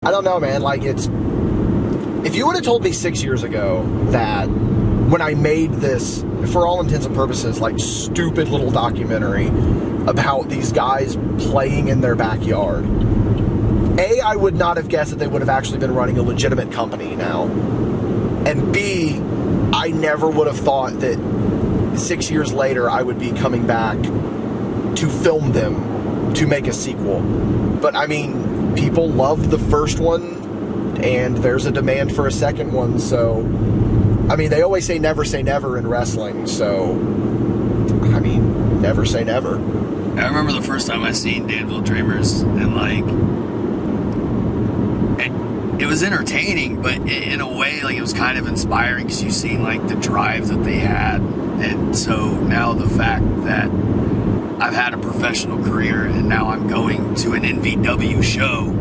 I don't know, man. Like, it's... If you would have told me 6 years ago that when I made this, for all intents and purposes, like, stupid little documentary about these guys playing in their backyard, A, I would not have guessed that they would have actually been running a legitimate company now. And B, I never would have thought that 6 years later I would be coming back to film them to make a sequel. But I mean, people loved the first one and there's a demand for a second one, so I mean, they always say never in wrestling, so I mean, never say never. I remember the first time I seen Danville Dreamers, and like it was entertaining, but in a way, like, it was kind of inspiring because you seen like the drive that they had. And so now the fact that I've had a professional career and now I'm going to an NVW show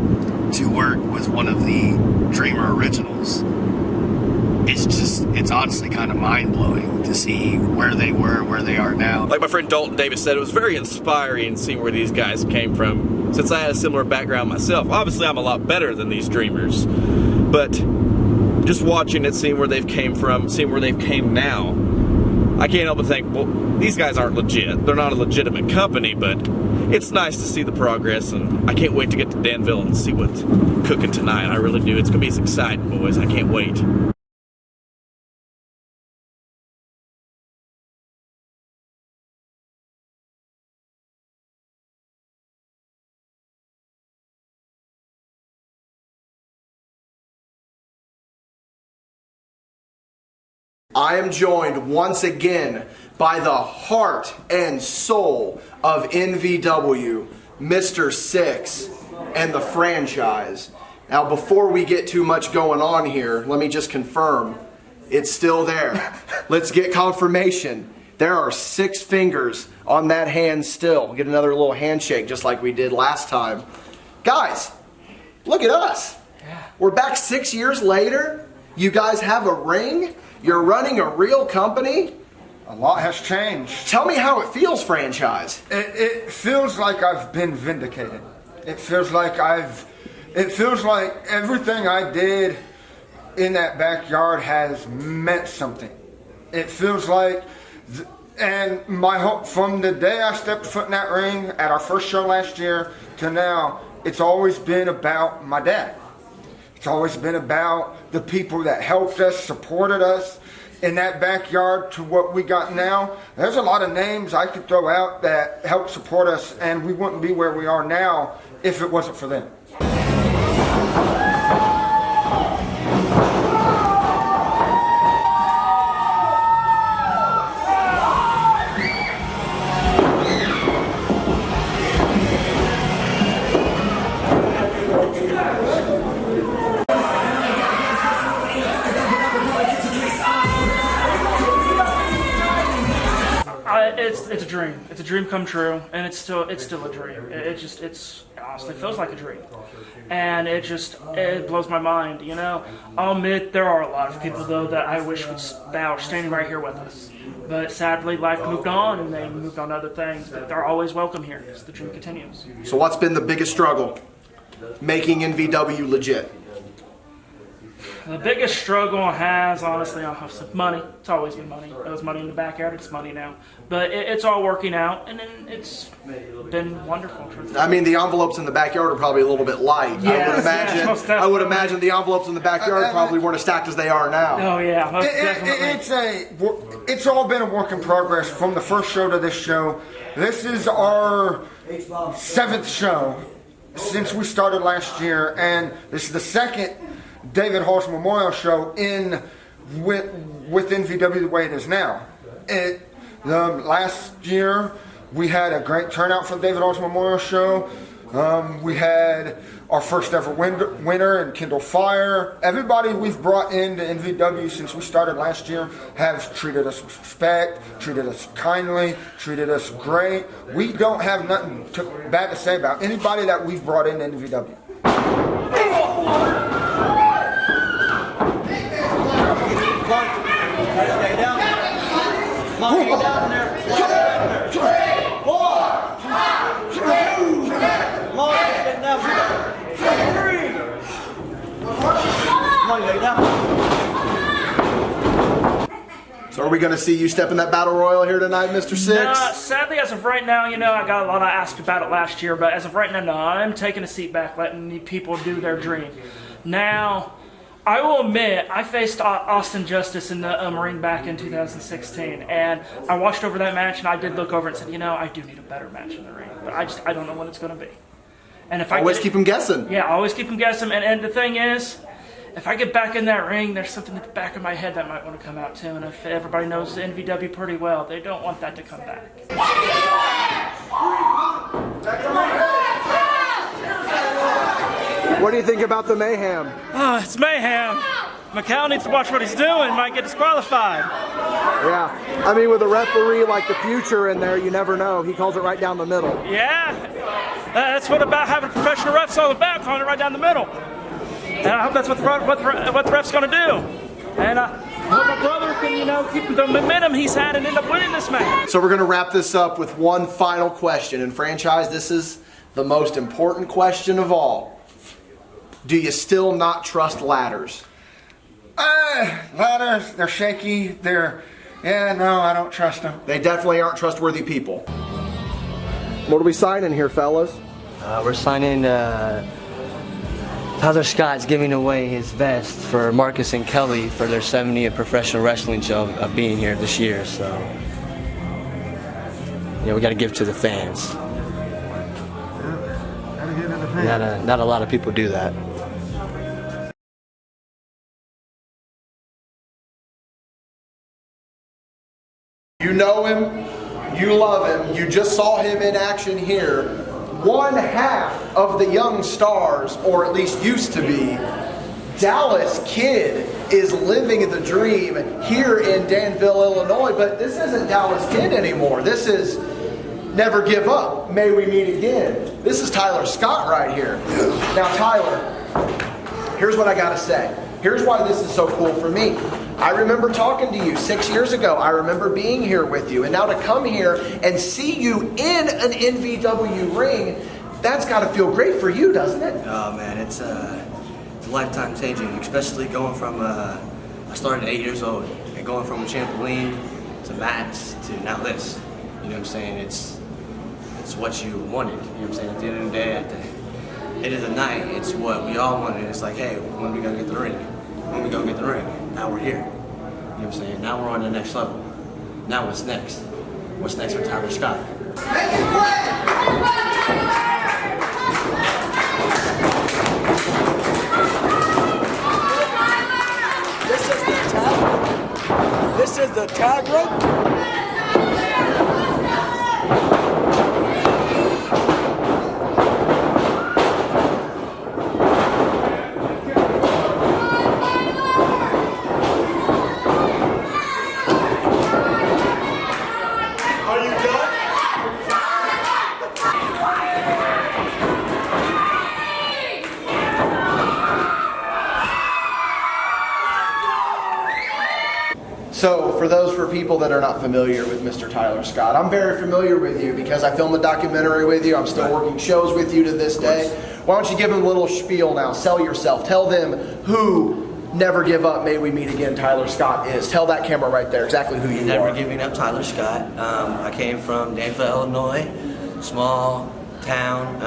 to work with one of the Dreamer originals, it's honestly kind of mind-blowing to see where they were, where they are now. Like my friend Dalton Davis said, it was very inspiring seeing where these guys came from, since I had a similar background myself. Obviously, I'm a lot better than these Dreamers, but just watching it, seeing where they've came from, seeing where they've came now, I can't help but think, well, these guys aren't legit. They're not a legitimate company, but it's nice to see the progress, and I can't wait to get to Danville and see what's cooking tonight. I really do. It's going to be exciting, boys. I can't wait. I am joined once again by the heart and soul of NVW, Mr. Six, and the franchise. Now, before we get too much going on here, let me just confirm, it's still there. Let's get confirmation. There are 6 fingers on that hand still. Get another little handshake just like we did last time. Guys, look at us. We're back 6 years later. You guys have a ring. You're running a real company. A lot has changed. Tell me how it feels, franchise. It feels like I've been vindicated. It feels like everything I did in that backyard has meant something. It feels like, and my hope from the day I stepped foot in that ring at our first show last year to now, it's always been about my dad. It's always been about the people that helped us, supported us in that backyard to what we got now. There's a lot of names I could throw out that helped support us, and we wouldn't be where we are now if it wasn't for them. It's a dream. It's a dream come true, and it's still a dream. It honestly feels like a dream, and it blows my mind. You know, I'll admit there are a lot of people though that I wish were standing right here with us, but sadly life moved on, and they moved on to other things. But they're always welcome here because the dream continues. So what's been the biggest struggle making NVW legit? The biggest struggle has, honestly, money. It's always been money. It was money in the backyard. It's money now. But it's all working out, and then it's been wonderful. I mean, the envelopes in the backyard are probably a little bit light. Yes, I would imagine the envelopes in the backyard probably weren't as stacked as they are now. Oh yeah, most definitely. It's all been a work in progress from the first show to this show. This is our 7th show since we started last year, and this is the 2nd David Hall's Memorial Show with NVW the way it is now. Last year we had a great turnout for David Hall's Memorial Show. We had our first ever winner in Kindle Fire. Everybody we've brought into NVW since we started last year has treated us with respect, treated us kindly, treated us great. We don't have nothing bad to say about anybody that we've brought into NVW. Stay down. Come on, get down there. Come on, get down there. 3, Are we going to see you step in that battle royal here tonight, Mr. Six? No, sadly, as of right now, I got a lot of asked about it last year, but as of right now, no, I'm taking a seat back, letting the people do their dream. Now, I will admit, I faced Austin Justice in the ring back in 2016, and I watched over that match, and I did look over and said, I do need a better match in the ring, but I don't know what it's going to be. And if I always keep them guessing. Yeah, always keep them guessing, and the thing is, if I get back in that ring, there's something at the back of my head that might want to come out too. And if everybody knows the NVW pretty well, they don't want that to come back. What do you think about the mayhem? Oh, it's mayhem. Macau needs to watch what he's doing. Might get disqualified. Yeah. I mean, with a referee like the Future in there, you never know. He calls it right down the middle. Yeah. That's what about having professional refs all about, calling it right down the middle. And I hope that's what the ref's going to do. And I hope my brother can, keep the momentum he's had and end up winning this match. So we're going to wrap this up with one final question. And franchise, this is the most important question of all. Do you still not trust ladders? Ladders, they're shaky. No, I don't trust them. They definitely aren't trustworthy people. What are we signing here, fellas? We're signing Tyler Scott's giving away his vest for Marcus and Kelly for their 70th professional wrestling show of being here this year. So, we got to give to the fans. Not a lot of people do that. You know him, you love him, you just saw him in action here. One half of the young stars, or at least used to be, Dallas Kid is living the dream here in Danville, Illinois. But this isn't Dallas Kid anymore. This is Never Give Up, May We Meet Again. This is Tyler Scott right here. Now Tyler, here's what I gotta say. Here's why this is so cool for me. I remember talking to you 6 years ago. I remember being here with you. And now to come here and see you in an NVW ring, that's got to feel great for you, doesn't it? Oh, man, it's lifetime changing, especially going from, I started at 8 years old, and going from a trampoline to mats to now this. You know what I'm saying? It's what you wanted. You know what I'm saying? At the end of the day, at the end of the night, it's what we all wanted. It's like, hey, when are we going to get the ring? When we gonna get the ring? Now we're here. You know what I'm saying? Now we're on the next level. Now what's next? What's next for Tyler Scott? This is the tag rope. So, for people that are not familiar with Mr. Tyler Scott, I'm very familiar with you because I filmed a documentary with you. I'm still working shows with you to this day. Why don't you give them a little spiel now? Sell yourself. Tell them who Never Give Up, May We Meet Again Tyler Scott is. Tell that camera right there exactly who you Never are. Giving Up Tyler Scott. I came from Danville, Illinois, small town.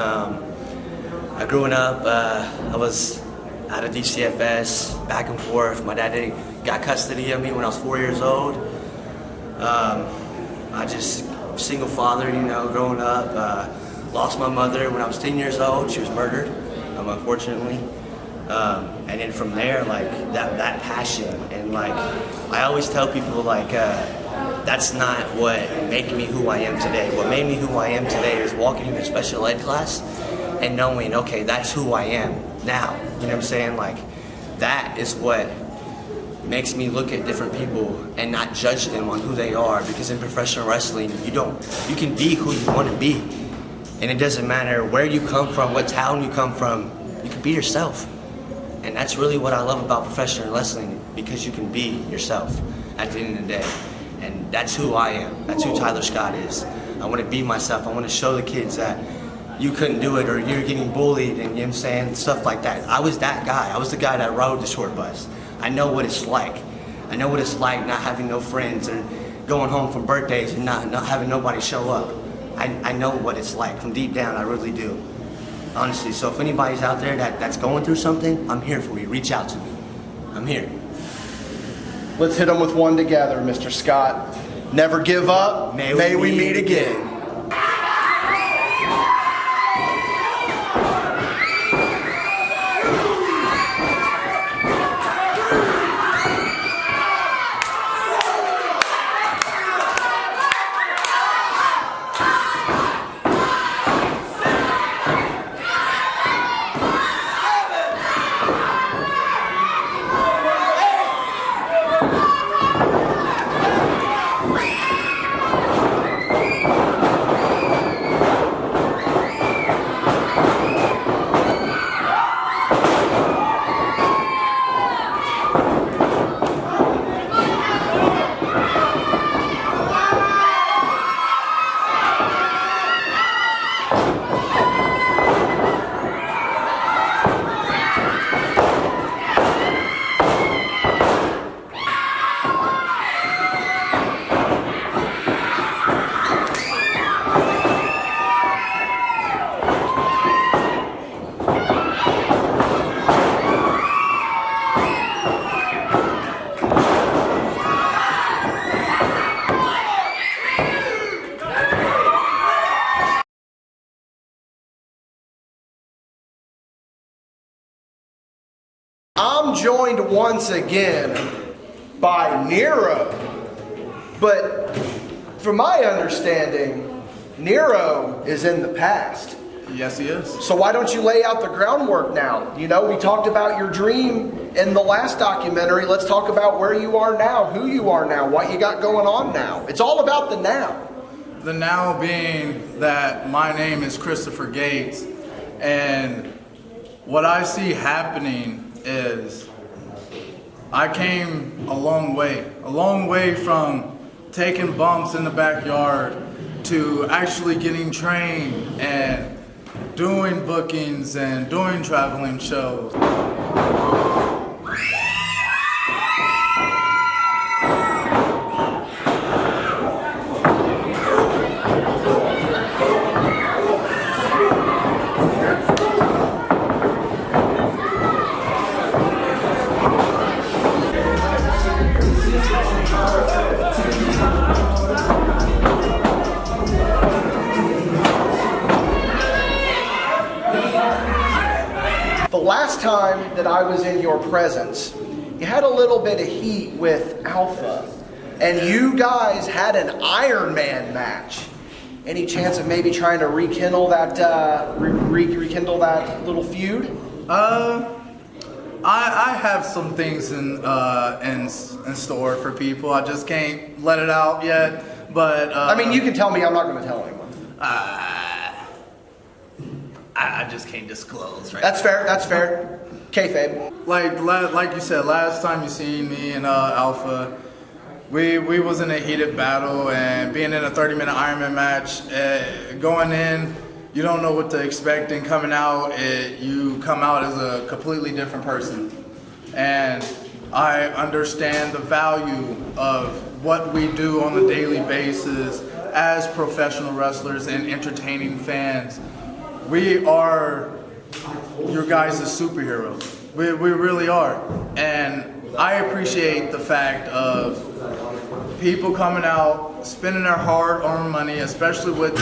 I grew up, I was out of DCFS, back and forth. My dad got custody of me when I was 4 years old. I just, single father, growing up. Lost my mother when I was 10 years old. She was murdered, unfortunately. And then from there, that passion, and I always tell people, that's not what made me who I am today. What made me who I am today is walking into special ed class and knowing, okay, that's who I am now. You know what I'm saying? That is what makes me look at different people and not judge them on who they are, because in professional wrestling, you can be who you want to be. And it doesn't matter where you come from, what town you come from, you can be yourself. And that's really what I love about professional wrestling, because you can be yourself at the end of the day. And that's who I am. That's who Tyler Scott is. I want to be myself. I want to show the kids that you couldn't do it, or you're getting bullied, and you know what I'm saying, stuff like that. I was that guy. I was the guy that rode the short bus. I know what it's like. I know what it's like not having no friends or going home from birthdays and not having nobody show up. I know what it's like from deep down, I really do. Honestly, so if anybody's out there that's going through something, I'm here for you. Reach out to me. I'm here. Let's hit them with one together, Mr. Scott. Never give up. May we meet again. I'm joined once again by Nero, but from my understanding, Nero is in the past. Yes, he is. So why don't you lay out the groundwork now? You know, we talked about your dream in the last documentary. Let's talk about where you are now, who you are now, what you got going on now. It's all about the now. The now being that my name is Christopher Gates, and what I see happening is I came a long way from taking bumps in the backyard to actually getting trained and doing bookings and doing traveling shows. Last time that I was in your presence, you had a little bit of heat with Alpha, and you guys had an Iron Man match. Any chance of maybe trying to rekindle that rekindle that little feud? I have some things in store for people. I just can't let it out yet. But I mean, you can tell me. I'm not going to tell anyone. I just can't disclose, right? That's fair. That's fair. Kayfabe. Like you said, last time you seen me and Alpha, we was in a heated battle, and being in a 30-minute Ironman match, going in, you don't know what to expect, and coming out, you come out as a completely different person. And I understand the value of what we do on a daily basis as professional wrestlers and entertaining fans. We are your guys' superheroes. We really are. And I appreciate the fact of people coming out, spending their hard-earned money, especially with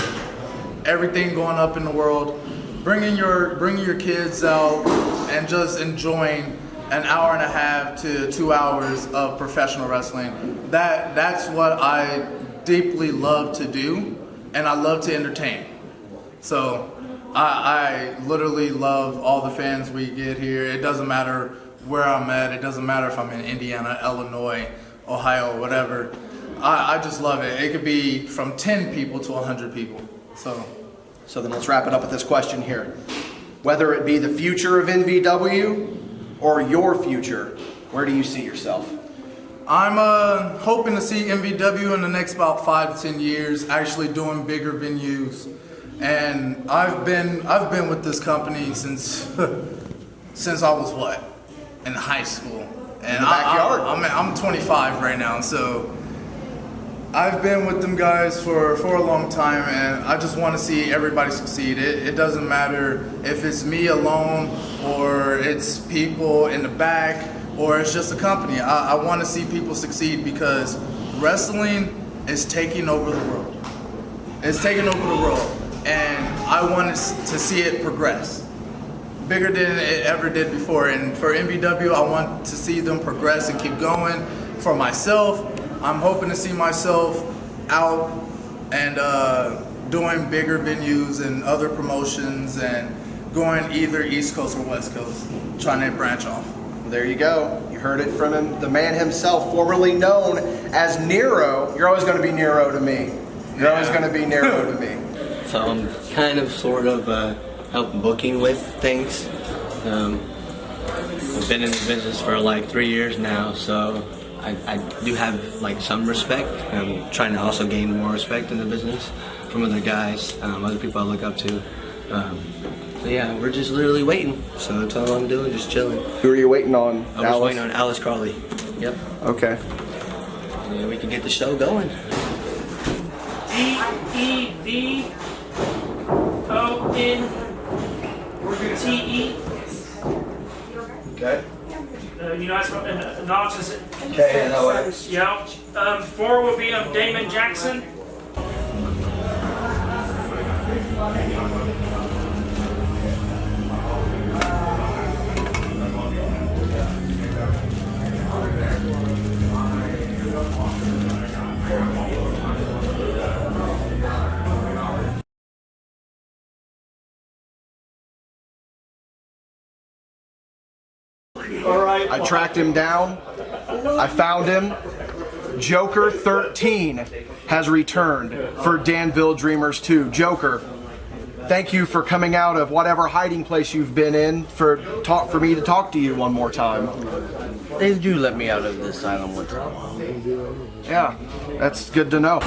everything going up in the world, bringing your kids out and just enjoying an hour and a half to 2 hours of professional wrestling. That's what I deeply love to do, and I love to entertain. So I literally love all the fans we get here. It doesn't matter where I'm at. It doesn't matter if I'm in Indiana, Illinois, Ohio, whatever. I just love it. It could be from 10 people to 100 people. So then let's wrap it up with this question here. Whether it be the future of NVW or your future, where do you see yourself? I'm hoping to see NVW in the next about 5 to 10 years, actually doing bigger venues. And I've been with this company since I was in high school. And the backyard. I'm 25 right now, so I've been with them guys for a long time, and I just want to see everybody succeed. It doesn't matter if it's me alone or it's people in the back or it's just a company. I want to see people succeed because wrestling is taking over the world. It's taking over the world, and I want to see it progress bigger than it ever did before. And for NVW, I want to see them progress and keep going. For myself, I'm hoping to see myself out and doing bigger venues and other promotions and going either East Coast or West Coast, trying to branch off. There you go. You heard it from him, the man himself, formerly known as Nero. You're always going to be Nero to me. You're always going to be Nero to me. So I'm kind of sort of help booking with things. I've been in the business for like 3 years now, so I do have like some respect. I'm trying to also gain more respect in the business from other guys, other people I look up to. So yeah, we're just literally waiting. So that's all I'm doing, just chilling. Who are you waiting on? I was waiting on Alice Crawley. Yep. Okay. Yeah, we can get the show going. DEVONTE. Okay. You know, that's Knox is it? K-N-O-X. Yeah. 4 will be of Damon Jackson. I tracked him down. I found him. Joker 13 has returned for Danville Dreamers 2. Joker, thank you for coming out of whatever hiding place you've been in for me to talk to you one more time. They do let me out of this asylum one time. Yeah, that's good to know.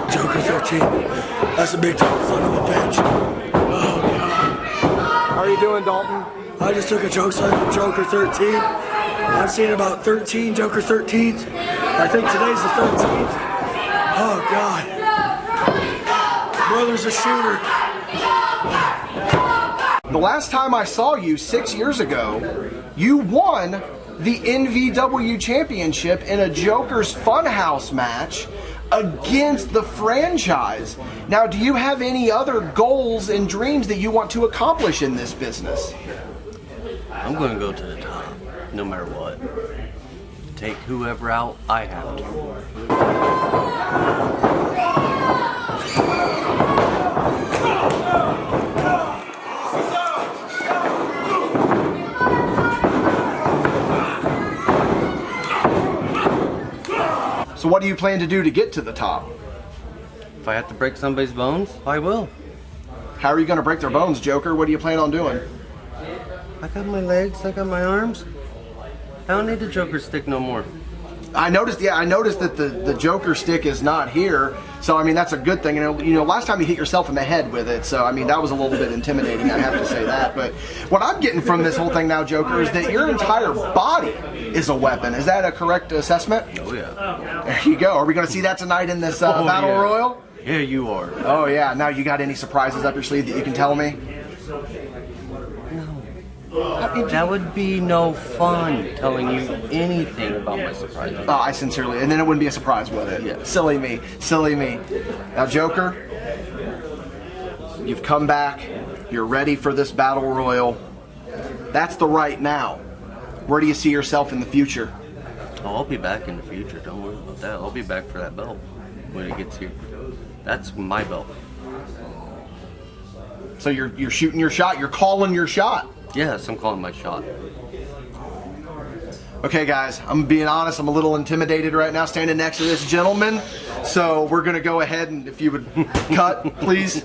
Joker 13. That's a big time son of a bitch. Oh, God. How are you doing, Dalton? I just took a choke slam from Joker 13. I've seen about 13 Joker 13s. I think today's the 13th. Oh, God. Brother's a shooter. The last time I saw you 6 years ago, you won the NVW championship in a Joker's Funhouse match against the franchise. Now, do you have any other goals and dreams that you want to accomplish in this business? I'm going to go to the top, no matter what. Take whoever out I have to. So what do you plan to do to get to the top? If I have to break somebody's bones, I will. How are you going to break their bones, Joker? What do you plan on doing? I got my legs, I got my arms. I don't need the Joker stick no more. I noticed that the Joker stick is not here. So, I mean, that's a good thing. And, you know, last time you hit yourself in the head with it. So, I mean, that was a little bit intimidating. I have to say that. But what I'm getting from this whole thing now, Joker, is that your entire body is a weapon. Is that a correct assessment? Oh, yeah. There you go. Are we going to see that tonight in this Battle Royal? Yeah, you are. Oh, yeah. Now, you got any surprises up your sleeve that you can tell me? That would be no fun telling you anything about my surprise. Oh, I sincerely, and then it wouldn't be a surprise, would it? Yeah. Silly me. Now, Joker, you've come back. You're ready for this Battle Royal. That's the right now. Where do you see yourself in the future? Oh, I'll be back in the future. Don't worry about that. I'll be back for that belt when it gets here. That's my belt. So you're shooting your shot. You're calling your shot. Yes, I'm calling my shot. Okay, guys, I'm being honest. I'm a little intimidated right now standing next to this gentleman. So we're going to go ahead and if you would cut, please.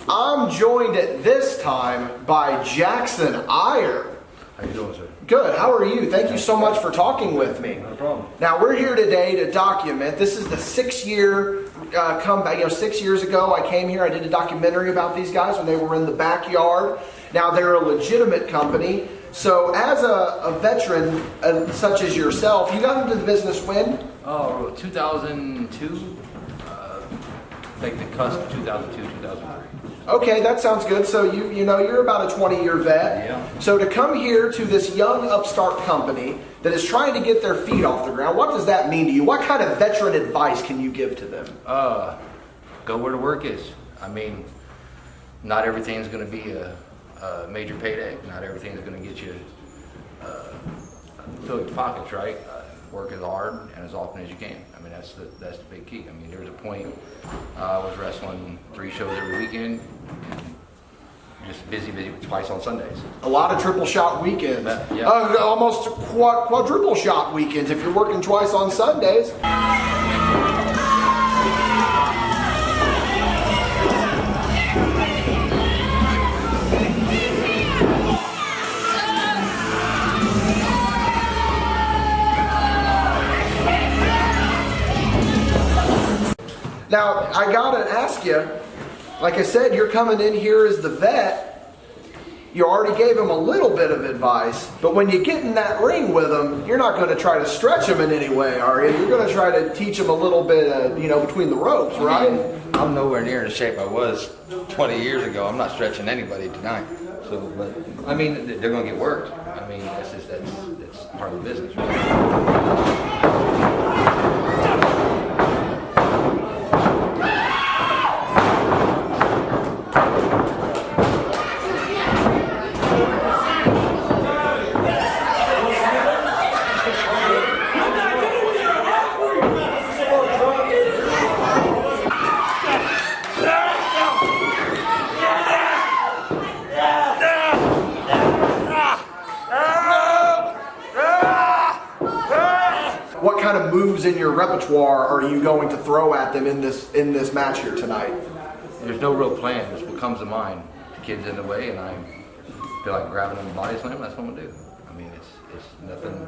I'm joined at this time by Jackson Iyer. How you doing, sir? Good. How are you? Thank you so much for talking with me. No problem. Now we're here today to document. This is the 6-year comeback. 6 years ago, I came here. I did a documentary about these guys when they were in the backyard. Now they're a legitimate company. So as a veteran such as yourself, you got into the business when? Oh, 2002. Like the cusp of 2002, 2003. Okay, that sounds good. So you're about a 20-year vet. Yeah. So to come here to this young upstart company that is trying to get their feet off the ground, what does that mean to you? What kind of veteran advice can you give to them? Go where the work is. I mean, not everything's going to be a major payday. Not everything's going to get you fill your pockets, right? Work as hard and as often as you can. I mean, that's the big key. I mean, there was a point I was wrestling 3 shows every weekend, and just busy twice on Sundays. A lot of triple shot weekends. Yeah. Almost quadruple shot weekends if you're working twice on Sundays. Now, I gotta ask you, like I said, you're coming in here as the vet. You already gave him a little bit of advice, but when you get in that ring with him, you're not going to try to stretch him in any way, are you? You're going to try to teach him a little bit, between the ropes, right? I'm nowhere near the shape I was 20 years ago. I'm not stretching anybody tonight. So, but I mean, they're going to get worked. I mean, that's part of the business, right? What kind of moves in your repertoire are you going to throw at them in this match here tonight? There's no real plan. Just what comes to mind. The kid's in the way, and I feel like grabbing him and body slam. That's what I'm gonna do. I mean, it's nothing.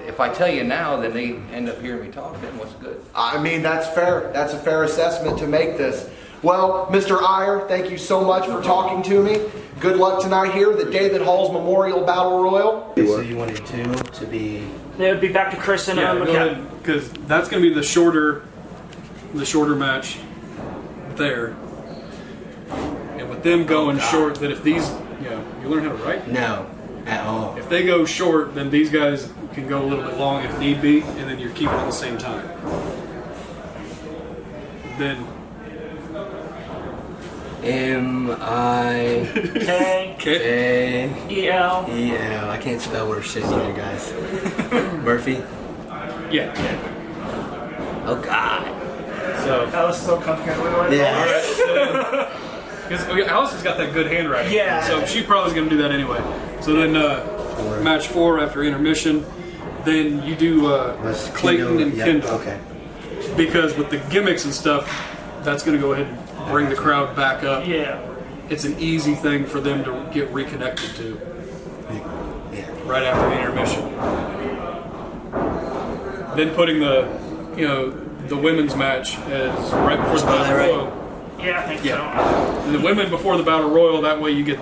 If I tell you now, then they end up hearing me talk. Then what's good? I mean, that's fair. That's a fair assessment to make this. Well, Mr. Iyer, thank you so much for talking to me. Good luck tonight here at the David Hall's Memorial Battle Royal. So you wanted to be... It would be back to Chris and McKenna. Because that's going to be the shorter match there. And with them going short, that if these, you learn how to write? No, at all. If they go short, then these guys can go a little bit long if need be, and then you're keeping at the same time. Then M-I-K-A-E-L. I can't spell worth shit either, guys. Murphy? Yeah. Oh, God. So That was so complicated. Yeah. because Allison's got that good handwriting. Yeah. So she probably is going to do that anyway. So then match 4 after intermission, then you do Clayton and Kendall. Okay. Because with the gimmicks and stuff, that's going to go ahead and bring the crowd back up. Yeah. It's an easy thing for them to get reconnected to. Yeah. Right after the intermission. Then putting the women's match as right before the battle royal. Yeah, I think so. And the women before the battle royal. That way you've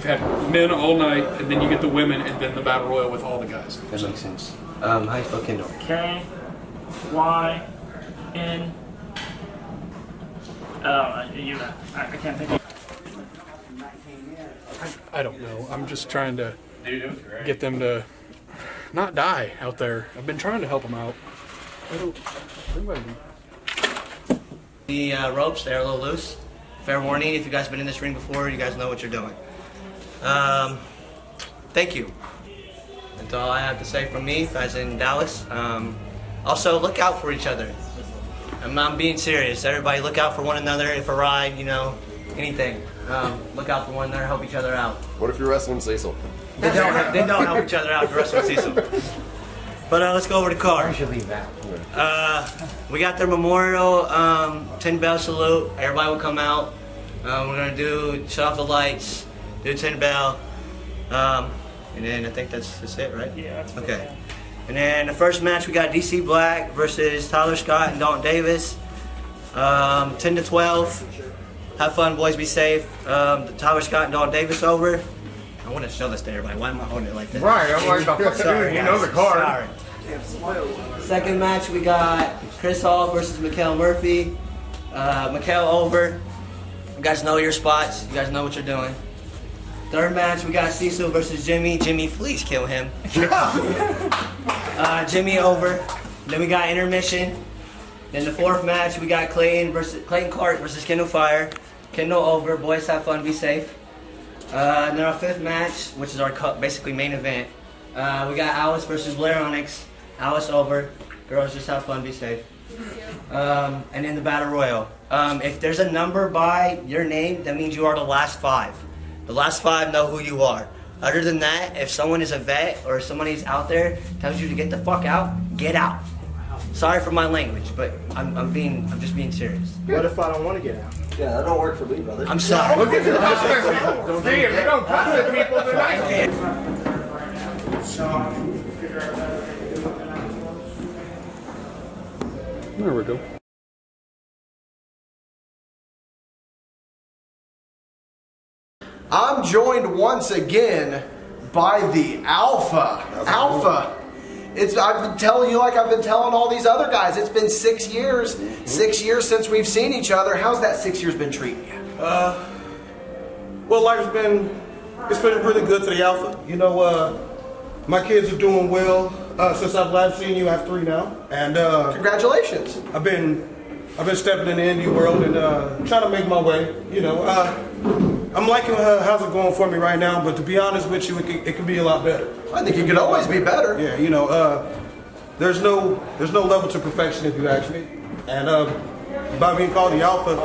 had men all night, and then you get the women, and then the battle royal with all the guys. That makes sense. How do you spell Kendall? K-Y-N. I can't think of it. I don't know. I'm just trying to get them to not die out there. I've been trying to help them out. The ropes, they're a little loose. Fair warning, if you guys have been in this ring before, you guys know what you're doing. Thank you. That's all I have to say from me, guys in Dallas. Also, look out for each other. I'm being serious. Everybody look out for one another. If a ride, anything. Look out for one another, help each other out. What if you're wrestling Cecil? They don't help each other out if you're wrestling Cecil. But let's go over to card. We got their memorial 10 bell salute. Everybody will come out. We're gonna do shut off the lights, do 10 bell, and then I think that's it, right? Yeah. That's okay. And then the first match we got DC Black versus Tyler Scott and Dalton Davis. 10 to 12. Have fun, boys. Be safe. Tyler Scott and Dalton Davis over. I want to show this to everybody. Why am I holding it like this? Right, I'm like, sorry, you know the card. Sorry. Second match we got Chris Hall versus Mikael Murphy. Mikael over. You guys know your spots. You guys know what you're doing. Third match we got Cecil versus Jimmy. Jimmy, please kill him. Jimmy over. Then we got intermission. Then the fourth match we got Clayton Clark versus Kendall Fire. Kendall over. Boys, have fun. Be safe. And then our fifth match, which is our basically main event, we got Alice versus Blair Onyx. Alice over. Girls, just have fun. Be safe. And then the Battle Royal. If there's a number by your name, that means you are the last 5. The last 5 know who you are. Other than that, if someone is a vet or somebody's out there tells you to get the fuck out, get out. Sorry for my language, but I'm just being serious. What if I don't want to get out? Yeah, that don't work for me, brother. I'm sorry. Look at this. See, if you don't cuss at people tonight. There we go. I'm joined once again by the Alpha. Alpha. I've been telling you like I've been telling all these other guys. It's been 6 years. 6 years since we've seen each other. How's that 6 years been treating you? Well, life's been really good to the Alpha. You know, my kids are doing well. Since I've last seen you, I have 3 now. And congratulations. I've been stepping in the indie world and trying to make my way. You know, I'm liking how's it going for me right now. But to be honest with you, it can be a lot better. I think it could always be better. Yeah, you know, there's no level to perfection if you ask me. And by being called the Alpha,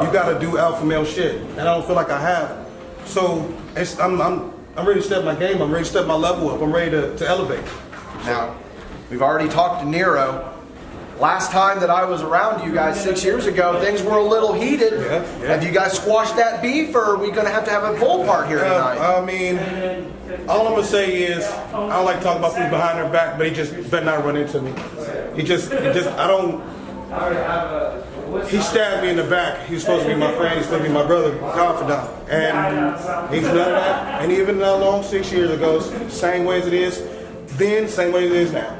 you got to do alpha male shit, and I don't feel like I have. So I'm ready to step my game. I'm ready to step my level up. I'm ready to elevate. Now, we've already talked to Nero. Last time that I was around you guys 6 years ago, things were a little heated. Yeah. Have you guys squashed that beef, or are we going to have a pull part here tonight? I mean, all I'm going to say is, I don't like talking about people behind their back, but he just better not run into me. He stabbed me in the back. He's supposed to be my friend. He's supposed to be my brother, confidant. And he's done that. And even along 6 years ago, same way as it is then, same way it is now.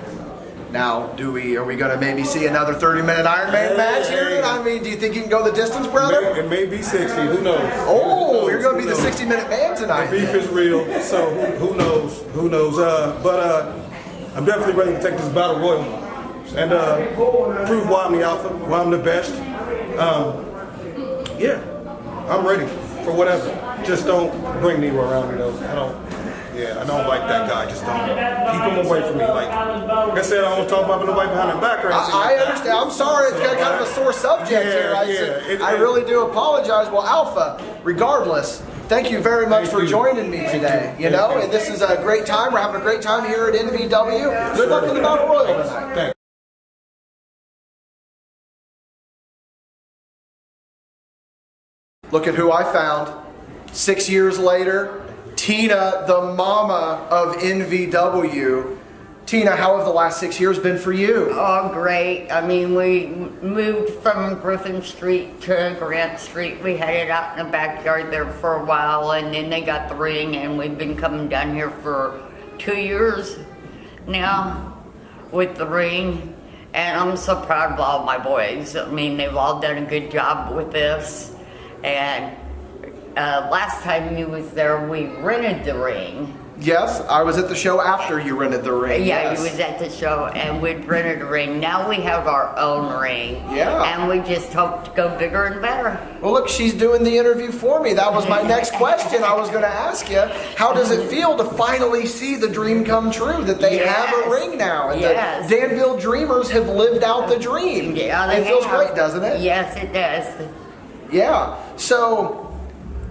Now, are we going to maybe see another 30-minute Iron Man match here? I mean, do you think you can go the distance, brother? It may be 60. Who knows? Oh, you're going to be the 60-minute man tonight. The beef is real, so who knows? Who knows? But I'm definitely ready to take this battle royal and prove why I'm the Alpha, why I'm the best. Yeah, I'm ready for whatever. Just don't bring Nero around me, though. I don't like that guy. Just don't keep him away from me. Like I said, I don't talk about nobody behind their back or anything. I understand. I'm sorry. It's kind of a sore subject here. I really do apologize. Well, Alpha, regardless, thank you very much for joining me today. You know, and this is a great time. We're having a great time here at NVW. Good luck in the Battle Royal tonight. Thanks. Look at who I found. 6 years later, Tina, the mama of NVW. Tina, how have the last 6 years been for you? Oh, great. I mean, we moved from Griffin Street to Grant Street. We had it out in the backyard there for a while, and then they got the ring, and we've been coming down here for 2 years now with the ring. And I'm so proud of all my boys. I mean, they've all done a good job with this. And last time you was there, we rented the ring. Yes, I was at the show after you rented the ring. Yeah, yes. you was at the show, and we'd rented a ring. Now we have our own ring. Yeah. And we just hope to go bigger and better. Well, look, she's doing the interview for me. That was my next question I was going to ask you. How does it feel to finally see the dream come true, that they have a ring now? And the Danville Dreamers have lived out the dream. Yeah, they It feels have. great, doesn't it? Yes, it does. Yeah. So,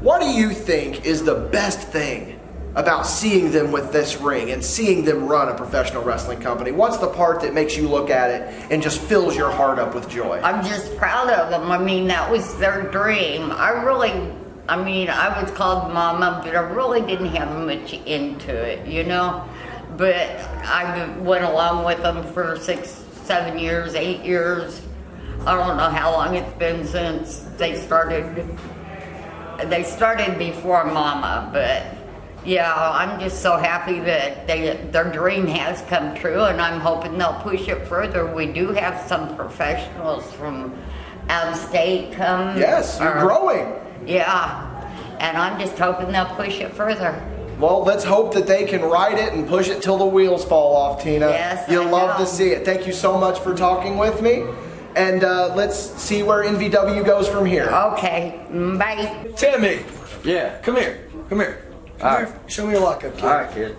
what do you think is the best thing about seeing them with this ring and seeing them run a professional wrestling company? What's the part that makes you look at it and just fills your heart up with joy? I'm just proud of them. I mean, that was their dream. I was called Mama, but I really didn't have much into it, you know? But I went along with them for 6, 7 years, 8 years. I don't know how long it's been since they started. They started before Mama, but yeah, I'm just so happy that their dream has come true, and I'm hoping they'll push it further. We do have some professionals from out of state come. Yes, you're growing. Yeah, and I'm just hoping they'll push it further. Well, let's hope that they can ride it and push it till the wheels fall off, Tina. Yes, You'll I love know. to see it. Thank you so much for talking with me. And let's see where NVW goes from here. Okay, bye. Timmy, Yeah. come here. Come here. All right. Show me your lockup, kid. All right, kid.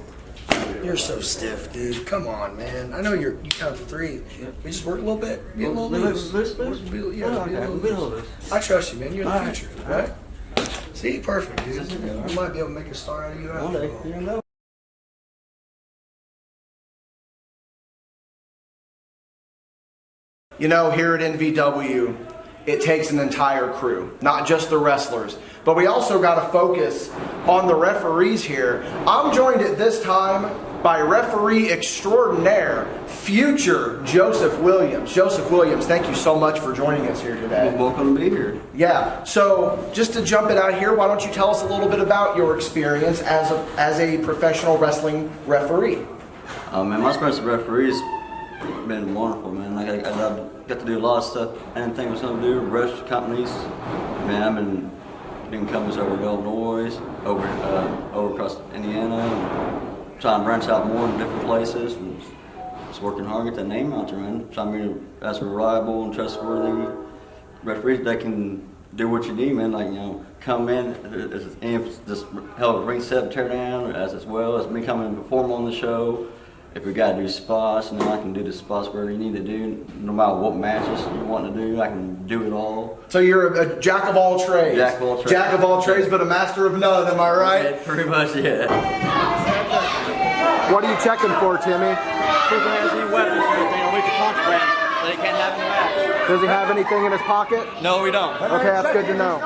You're so stiff, dude. Come on, man. I know you count to 3. We just work a little bit. Be a little loose. Be a little loose. I trust you, man. You're the future, right? See, perfect, dude. I might be able to make a star out of you after all. You know, here at NVW, it takes an entire crew, not just the wrestlers, but we also got to focus on the referees here. I'm joined at this time by referee extraordinaire, future Joseph Williams. Joseph Williams, thank you so much for joining us here today. Well, welcome to be here. Yeah, so just to jump it out here, why don't you tell us a little bit about your experience as a professional wrestling referee? Man, my experience as a referee has been wonderful, man. Like I got to do a lot of stuff I didn't think I was going to do. Rest companies, man. I've been doing companies over Illinois, over across Indiana, and trying to branch out more in different places. And just working hard to get that name out there, man. Trying to be as reliable and trustworthy referees that can do what you need, man. Like, you know, come in, just help ring set, tear down, as well as me coming and perform on the show. If we got to do spots, and then I can do the spots where you need to do, no matter what matches you want to do, I can do it all. So you're a jack of all trades. Jack of all trades. Jack of all trades, but a master of none, am I right? Yeah, pretty much, yeah. What are you checking for, Timmy? If he has any weapons or anything, or we can contraband that he can't have in the match. Does he have anything in his pocket? No, we don't. Okay, that's good to know.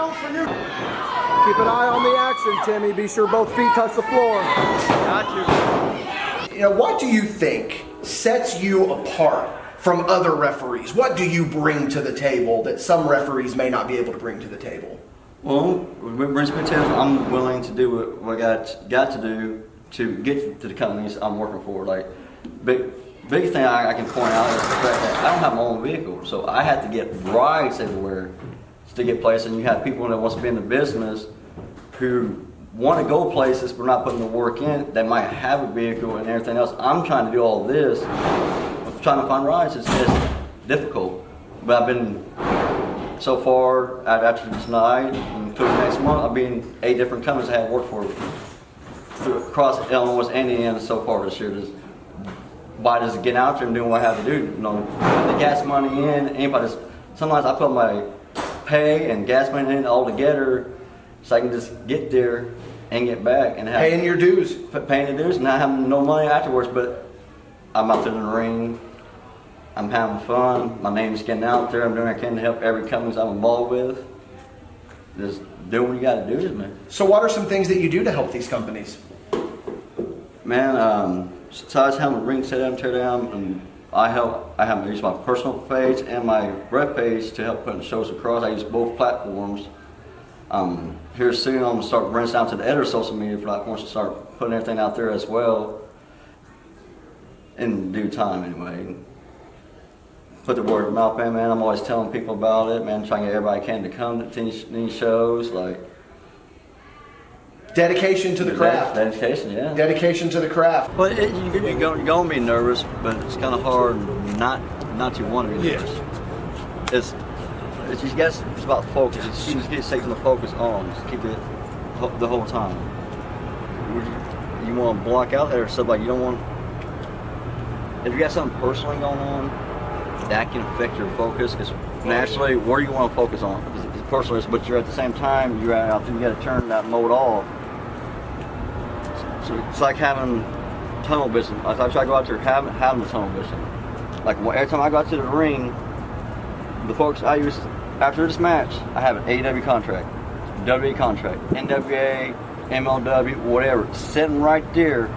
Keep an eye on the action, Timmy. Be sure both feet touch the floor. Got you. You know, what do you think sets you apart from other referees? What do you bring to the table that some referees may not be able to bring to the table? Well, with brings me to, I'm willing to do what I got to do to get to the companies I'm working for. Like, big thing I can point out is the fact that I don't have my own vehicle, so I have to get rides everywhere to get places. And you have people that wants to be in the business who want to go places but not putting the work in. They might have a vehicle and everything else. I'm trying to do all this, trying to find rides. It's difficult, but I've been so far after tonight, including next month, I've been in 8 different companies I have worked for across Illinois and Indiana so far this year. Just by just getting out there and doing what I have to do, you know, the gas money in. Anybody, sometimes I put my pay and gas money in all together, so I can just get there and get back and have paying your dues, paying the dues, and not having no money afterwards. But I'm out there in the ring. I'm having fun. My name's getting out there. I'm doing what I can to help every company I'm involved with. Just do what you got to do, man. So, what are some things that you do to help these companies? Man, besides having a ring set up, tear down, and I use my personal page and my rep page to help put the shows across. I use both platforms. Here soon, I'm gonna start branching out to the other social media platforms to start putting everything out there as well. In due time, anyway. Put the word of mouth in, man. I'm always telling people about it, man. Trying to get everybody can to come to these shows, like. Dedication to the craft. Dedication, yeah. Dedication to the craft. Well, you're going to be nervous, but it's kind of hard not to want to be nervous. It's just guess it's about focus. You just get taking the focus on. Just keep it the whole time. You want to block out there stuff like you don't want. If you got something personally going on, that can affect your focus. Because naturally, where do you want to focus on? It's personal, but you're at the same time you're out there. You got to turn that mode off. it's like having tunnel vision. I try to go out there having the tunnel vision. Like every time I go out to the ring, the folks I use after this match, I have an AEW contract, WWE contract, NWA, MLW, whatever, sitting right there.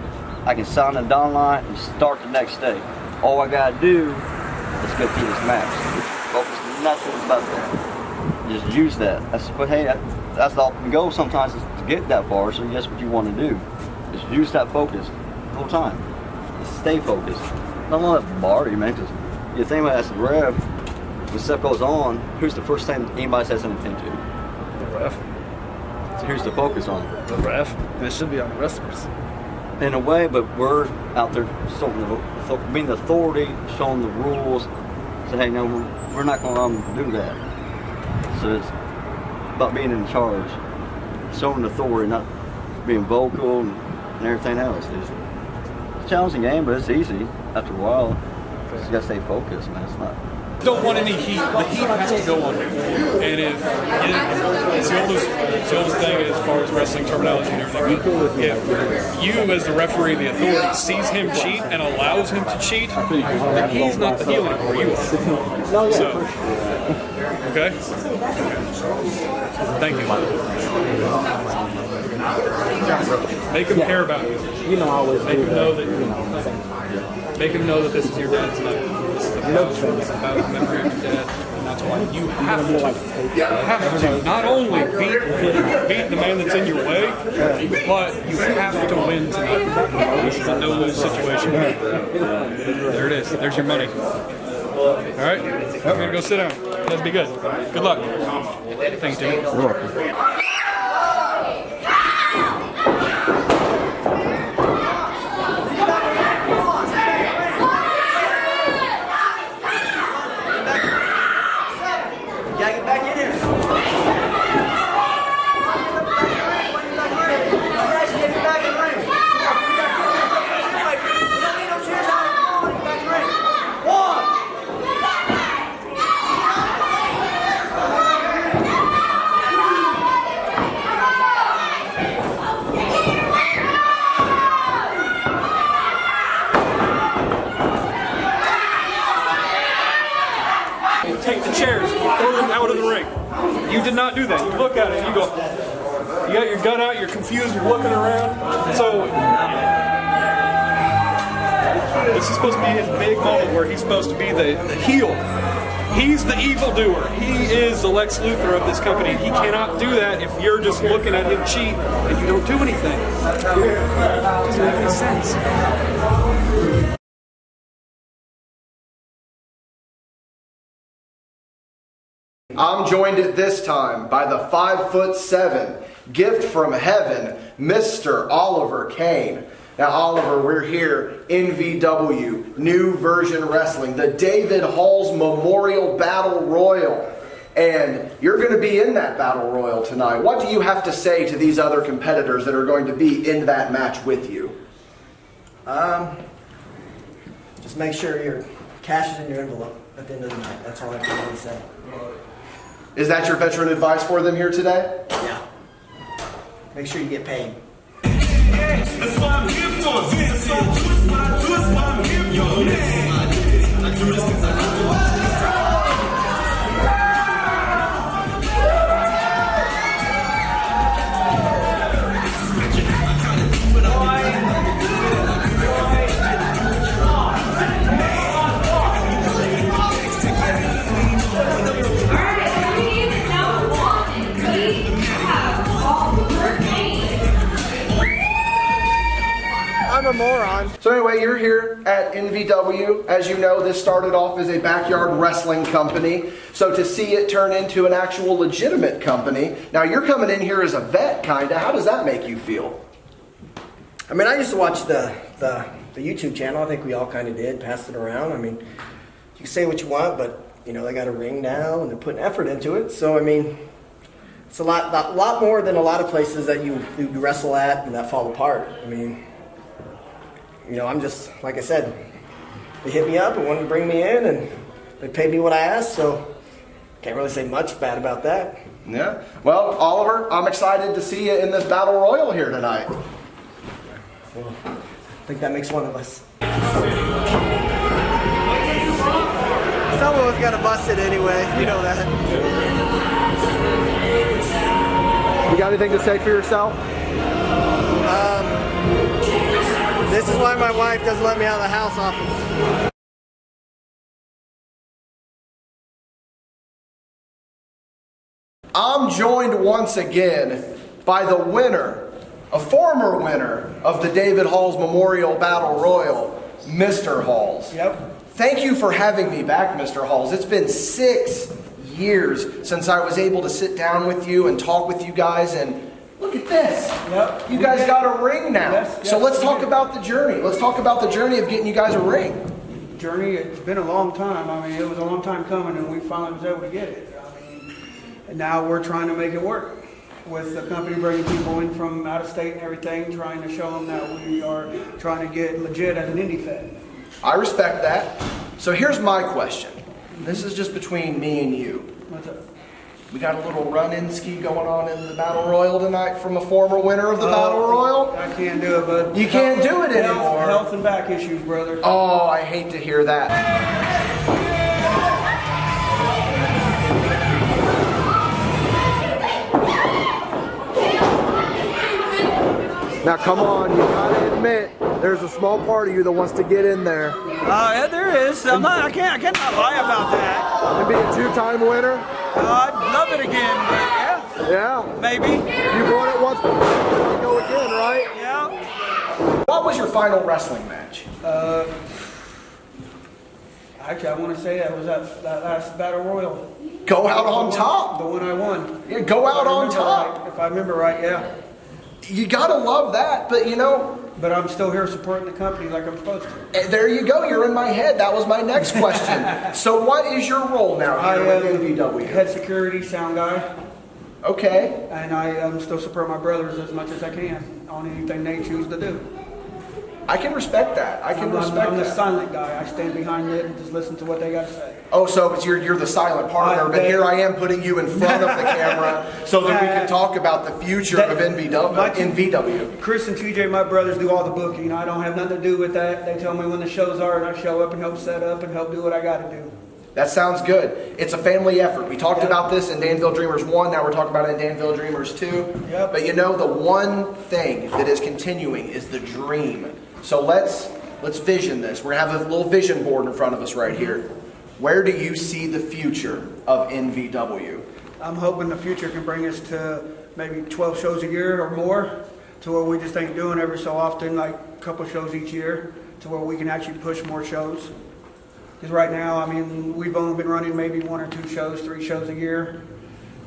I can sign the dotted line and start the next day. All I gotta do is go through this match. Focus nothing about that. Just use that. But hey, that's all the goal sometimes is to get that far. So that's what you want to do. Just use that focus the whole time. Just stay focused. Don't let it bar you, man. Because you think about it as a ref, when stuff goes on, who's the first thing anybody says anything to? The ref. So who's the focus on? The ref. And it should be on the wrestlers. In a way, but we're out there being the authority, showing the rules. So hey, no, we're not going to do that. So it's about being in charge, showing authority, not being vocal and everything else. It's a challenging game, but it's easy after a while. You just got to stay focused, man. It's not. Don't want any heat. The heat has to go on. And if it's the oldest thing as far as wrestling terminology and everything. If you, as the referee, the authority, sees him cheat and allows him to cheat, then he's not the heel anymore. You are. So, okay. Thank you. Make him care about you. You know, I always make do him that. know that. Make him know that this is your dad's night. This is about the memory of your dad, and that's why you have to not only beat the man that's in your way, but you have to win tonight. This is a no-lose situation. There it is. There's your money. All right, I'm gonna go sit down. Let's be good. Good luck. Thanks, Jimmy. You're welcome. Take the chairs, you throw them out of the ring. You did not do that. You look at it and you go, you got your gun out, you're confused, you're looking around. So, this is supposed to be his big moment where he's supposed to be the heel. He's the evildoer. He is the Lex Luthor of this company. He cannot do that if you're just looking at him cheat and you don't do anything. It doesn't make any sense. I'm joined at this time by the 5'7" gift from heaven, Mr. Oliver Kane. Now, Oliver, we're here, NVW, New Version Wrestling, the David Halls Memorial Battle Royal. And you're going to be in that Battle Royal tonight. What do you have to say to these other competitors that are going to be in that match with you? Just make sure your cash is in your envelope at the end of the night. That's all I can really say. Is that your veteran advice for them here today? Yeah. Make sure you get paid. That's why I'm here for. That's why I'm here for. Yo, man. I do this because I I'm a moron. So anyway, you're here at NVW. As you know, this started off as a backyard wrestling company. So to see it turn into an actual legitimate company, now you're coming in here as a vet, kinda. How does that make you feel? I mean, I used to watch the YouTube channel. I think we all kind of did, passed it around. I mean, you can say what you want, but, you know, they got a ring now and they're putting effort into it. So, I mean, it's a lot more than a lot of places that you wrestle at and that fall apart. I mean, you know, I'm just, like I said, they hit me up and wanted to bring me in and they paid me what I asked, so can't really say much bad about that. Yeah. Well, Oliver, I'm excited to see you in this Battle Royal here tonight. Well, I think that makes one of us. Some of us got to bust it anyway. You know that. You got anything to say for yourself? This is why my wife doesn't let me out of the house often. I'm joined once again by the winner, a former winner of the David Halls Memorial Battle Royal, Mr. Halls. Yep. Thank you for having me back, Mr. Halls. It's been 6 years since I was able to sit down with you and talk with you guys, and look at this. Yep. You guys got a ring now. Yes, so let's talk about the journey. Let's talk about the journey of getting you guys a ring. Journey, it's been a long time. I mean, it was a long time coming, and we finally was able to get it. I mean, and now we're trying to make it work with the company bringing people in from out of state and everything, trying to show them that we are trying to get legit as an indie fed. I respect that. So here's my question. This is just between me and you. What's up? We got a little run-in ski going on in the Battle Royal tonight from a former winner of the Battle Royal. I can't do it, but you can't do it anymore. Health and back issues, brother. Oh, I hate to hear that. Now come on, you gotta admit, there's a small part of you that wants to get in there. Yeah, there is. I cannot lie about that. And be a two-time winner? I'd love it again, but yeah. Yeah. Maybe. You've won it once before, you go again, right? Yeah. What was your final wrestling match? Actually, I want to say that was that last Battle Royal. Go out on top. The one I won. Yeah, go out on top. Right, if I remember right, yeah. You gotta love that, but you know. But I'm still here supporting the company like I'm supposed to. There you go. You're in my head. That was my next question. So, what is your role now here with NVW? Head security, sound guy. Okay. And I still support my brothers as much as I can on anything they choose to do. I can respect that. I'm the silent guy. I stand behind it and just listen to what they got to say. Oh, so it's you're the silent partner, but here I am putting you in front of the camera so that we can talk about the future of NVW. Chris and TJ, my brothers, do all the booking. I don't have nothing to do with that. They tell me when the shows are, and I show up and help set up and help do what I got to do. That sounds good. It's a family effort. We talked about this in Danville Dreamers 1. Now we're talking about it in Danville Dreamers 2. Yep. But you know, the one thing that is continuing is the dream. So let's vision this. We're going to have a little vision board in front of us right here. Where do you see the future of NVW? I'm hoping the future can bring us to maybe 12 shows a year or more, to where we just ain't doing every so often, like a couple shows each year, to where we can actually push more shows. Because right now, I mean, we've only been running maybe 1 or 2 shows, 3 shows a year.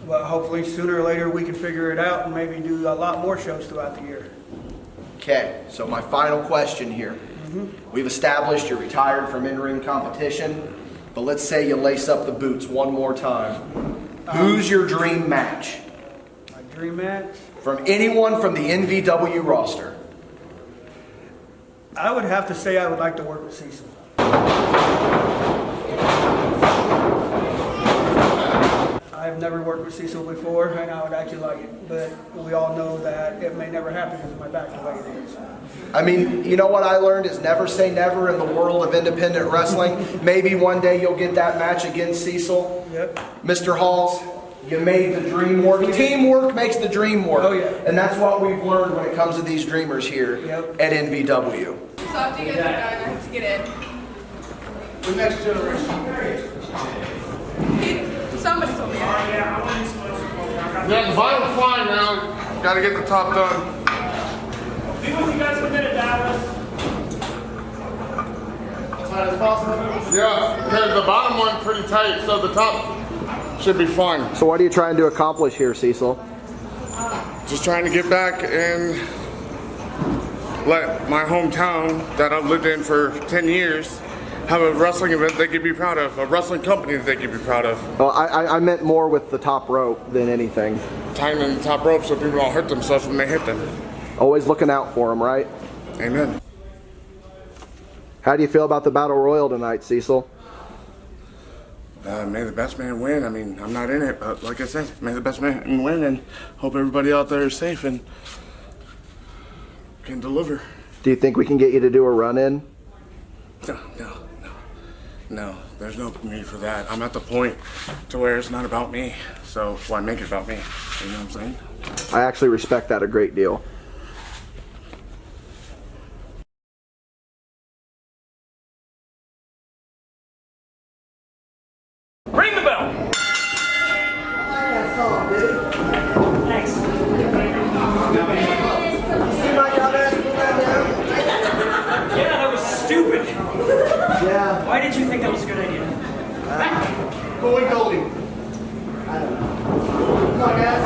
But hopefully sooner or later we can figure it out and maybe do a lot more shows throughout the year. Okay, so my final question here. We've established you're retired from in-ring competition, but let's say you lace up the boots one more time. Who's your dream match? My dream match? From anyone from the NVW roster. I would have to say I would like to work with Cecil. I've never worked with Cecil before, and I would actually like it. But we all know that it may never happen because of my back the way it is. I mean, you know what I learned is never say never in the world of independent wrestling. Maybe one day you'll get that match against Cecil. Yep. Mr. Halls, you made the dream work. Teamwork makes the dream work. Oh, yeah. And that's what we've learned when it comes to these dreamers here at NVW. So after you guys are done, I have to get in. The next generation. Somebody told me. Yeah, the bottom's fine now. Got to get the top done. Be with you guys in a minute, Dallas. As possible. Yeah, because the bottom one's pretty tight, so the top should be fine. So what are you trying to accomplish here, Cecil? Just trying to get back and let my hometown that I've lived in for 10 years have a wrestling event they could be proud of, a wrestling company that they could be proud of. Well, I meant more with the top rope than anything. Tying in the top rope so people don't hurt themselves when they hit them. Always looking out for them, right? Amen. How do you feel about the Battle Royal tonight, Cecil? May the best man win. I mean, I'm not in it, but like I said, may the best man win, and hope everybody out there is safe and can deliver. Do you think we can get you to do a run-in? No, there's no need for that. I'm at the point to where it's not about me, so why make it about me? You know what I'm saying? I actually respect that a great deal. Ring the bell! Thanks. See my dumbass put that down? Yeah, that was stupid. Yeah. Why did you think that was a good idea? Goalie. I don't know. Come on, guys.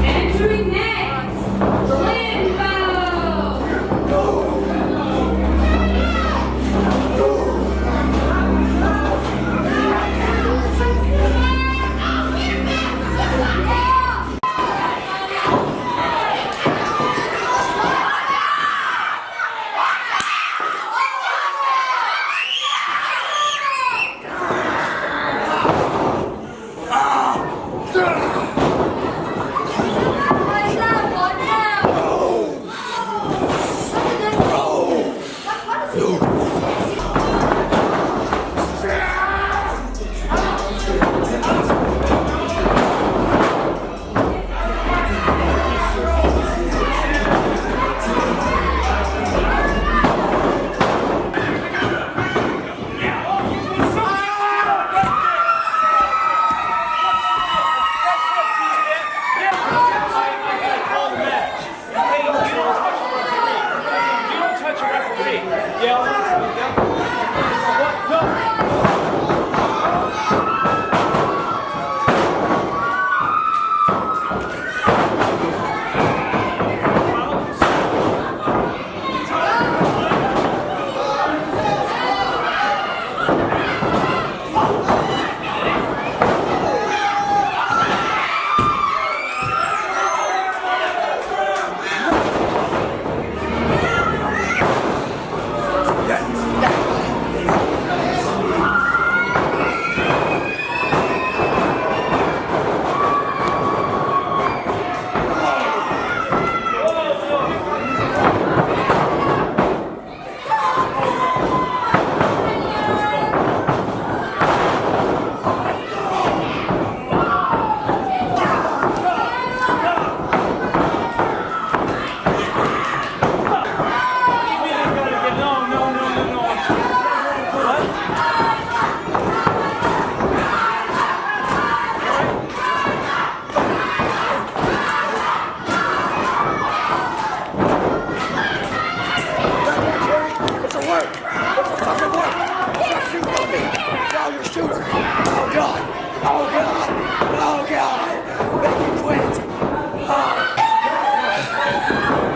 Entering next, Limbo!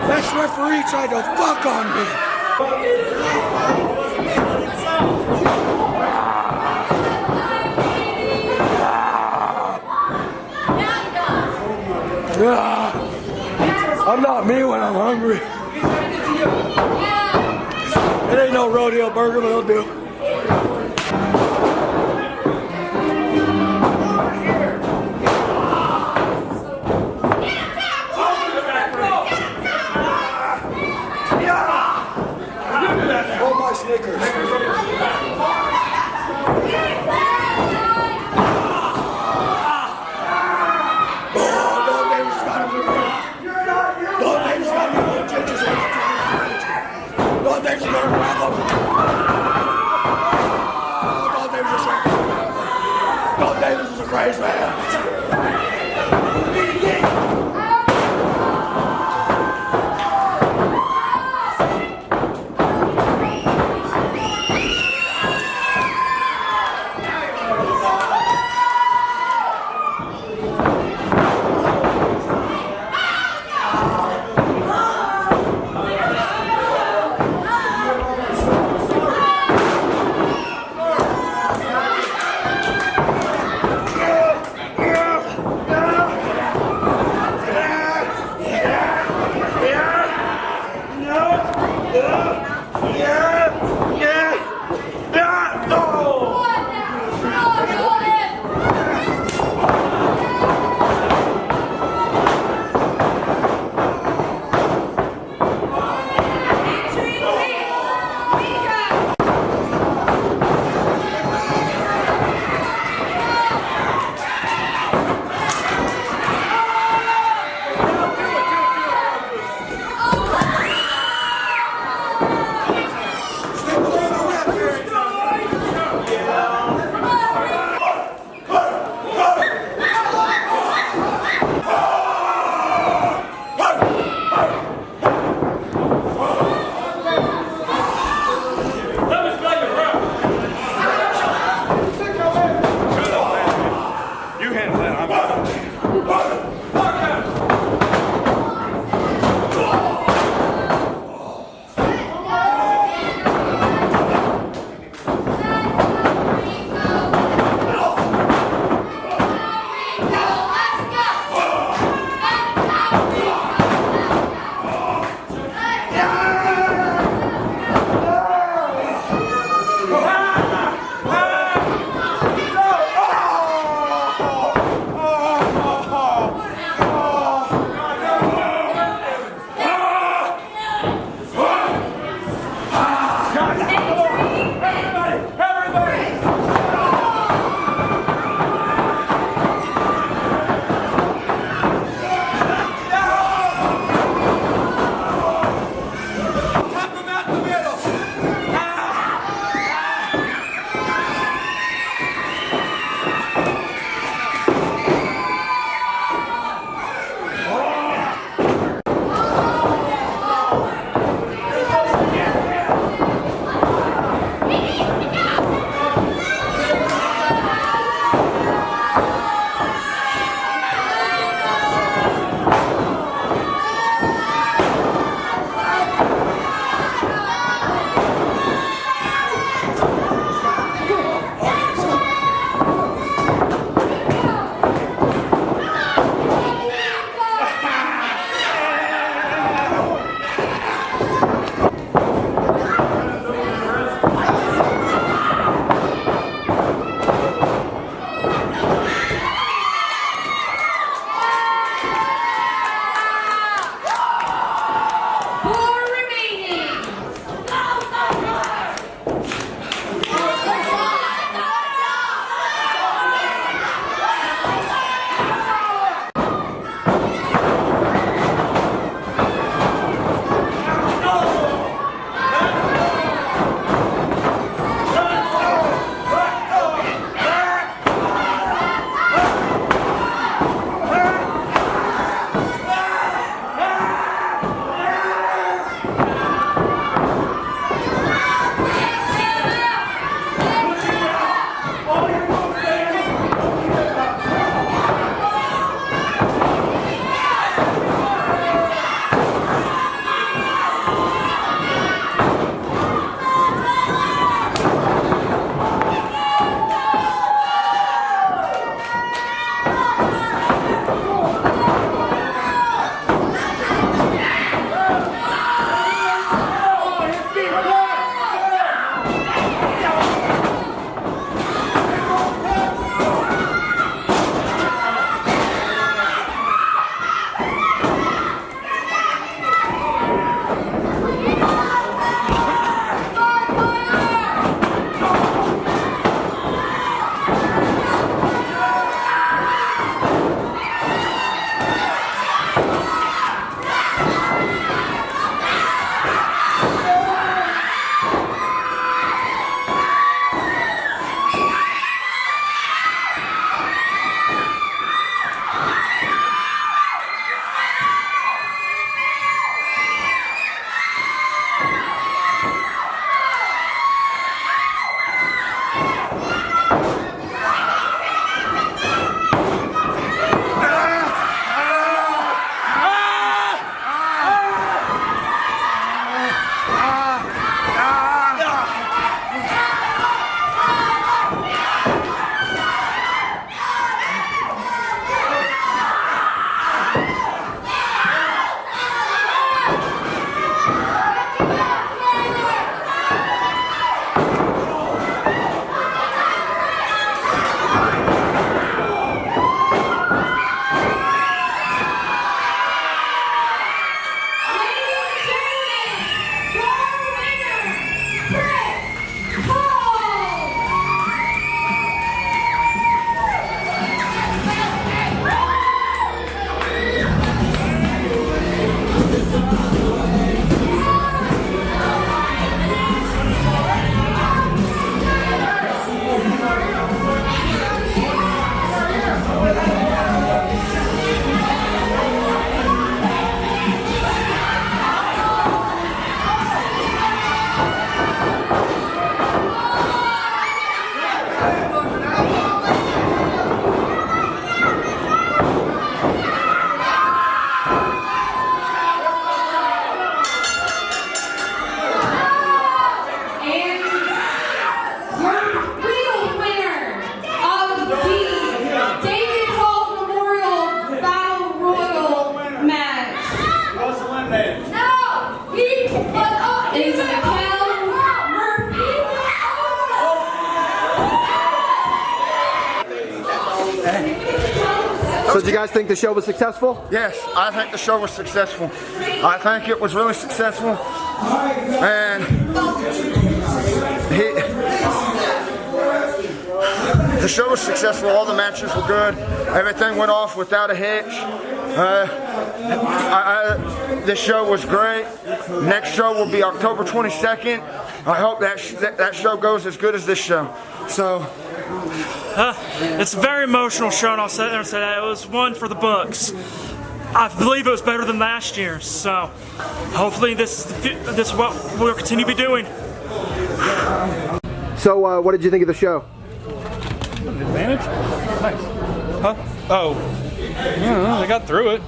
This referee tried to fuck on me. I'm not me when I'm hungry. It ain't no rodeo burger, but it'll do. Hold my Snickers. Davis is a crazy man. So did you guys think the show was successful? Yes, I think the show was successful. I think it was really successful. And the show was successful. All the matches were good. Everything went off without a hitch. This show was great. Next show will be October 22nd. I hope that show goes as good as this show. So. It's a very emotional show, and I'll sit there and say that it was one for the books. I believe it was better than last year, so hopefully this is what we'll continue to be doing. So what did you think of the show? Advantage? Nice. Huh? Oh. Yeah, I got through it.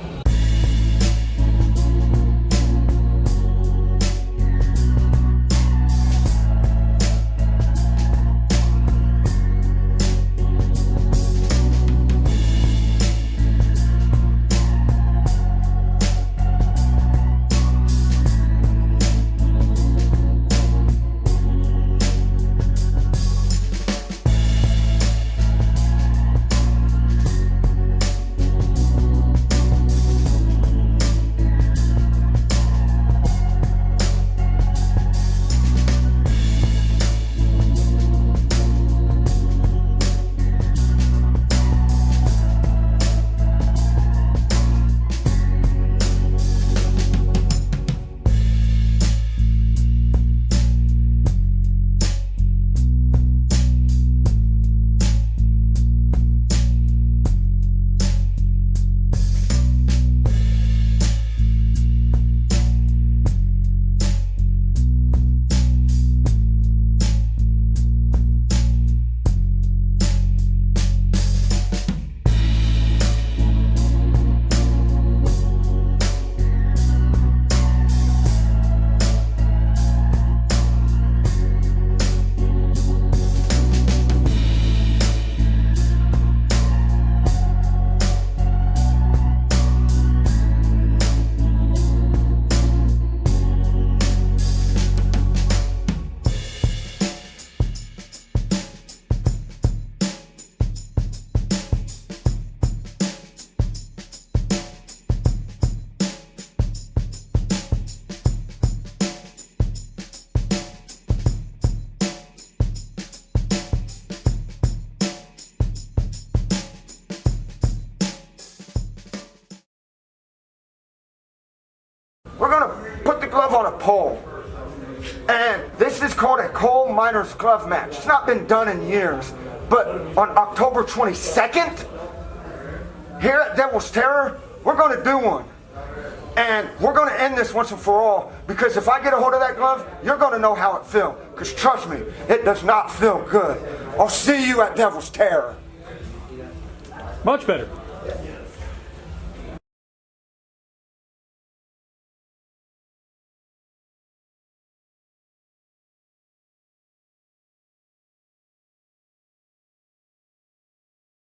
We're gonna put the glove on a pole. And this is called a coal miner's glove match. It's not been done in years. But on October 22nd, here at Devil's Terror, we're gonna do one. And we're gonna end this once and for all, because if I get a hold of that glove, you're gonna know how it feels. Because trust me, it does not feel good. I'll see you at Devil's Terror. Much better.